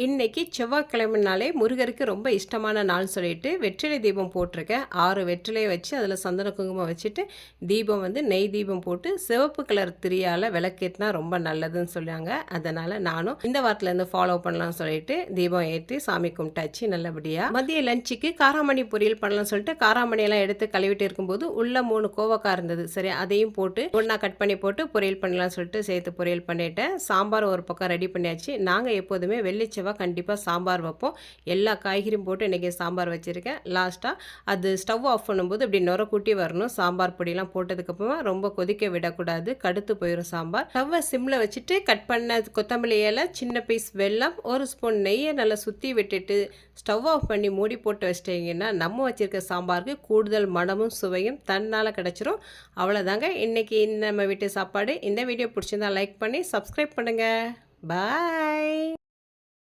இன்னைக்கு செவ்வாய்க்கிழமைனாலே முருகருக்கு ரொம்ப இஷ்டமான நாள் சொல்லிட்டு வெற்றிலை தீபம் போட்டிருக்கேன். 6 வெற்றிலையை வச்சு அதில் சந்தன குங்குமம் வச்சுட்டு தீபம் வந்து நெய் தீபம் போட்டு சிவப்பு கலர் திரியால் விளக்கேற்றினா ரொம்ப நல்லதுன்னு சொல்லுவாங்க. அதனால் நானும் இந்த வாரத்துலேருந்து ஃபாலோ பண்ணலாம்னு சொல்லிட்டு தீபம் ஏற்றி சாமி கும்பிட்டாச்சு நல்லபடியாக. மதிய லஞ்சுக்கு காராமணி பொரியல் பண்ணலாம்னு சொல்லிட்டு காராமணியெல்லாம் எடுத்து கழுவிட்டு இருக்கும்போது உள்ள 3 கோவக்காய் இருந்தது. சரி, அதையும் போட்டு ஒன்றா கட் பண்ணி போட்டு பொரியல் பண்ணலாம்னு சொல்லிட்டு சேர்த்து பொரியல் பண்ணிட்டேன். சாம்பார் ஒரு பக்கம் ரெடி பண்ணியாச்சு. நாங்கள் எப்போதுமே வெள்ளி கண்டிப்பாக சாம்பார் வைப்போம். எல்லா காய்கறியும் போட்டு இன்றைக்கி சாம்பார் வச்சுருக்கேன். லாஸ்ட்டாக அது ஸ்டவ் ஆஃப் பண்ணும்போது இப்படி நுர கூட்டி வரணும். சாம்பார் பொடியெலாம் போட்டதுக்கப்புறமா ரொம்ப கொதிக்க விடக்கூடாது, கடுத்து போயிடும் சாம்பார். ஸ்டவ்வை சிம்மில் வச்சுட்டு கட் பண்ண கொத்தமல்லி இலை, சின்ன பீஸ் வெல்லம், 1 ஸ்பூன் நெய்யை நல்லா சுற்றி விட்டுட்டு ஸ்டவ் ஆஃப் பண்ணி மூடி போட்டு வச்சிட்டிங்கன்னா நம்ம வச்சுருக்க சாம்பாருக்கு கூடுதல் மணமும் சுவையும் தன்னால் கிடச்சிரும். அவ்வளோதாங்க இன்றைக்கி நம்ம வீட்டு சாப்பாடு. இந்த வீடியோ பிடிச்சிருந்தா லைக் பண்ணி சப்ஸ்கிரைப் பண்ணுங்கள். பாய்.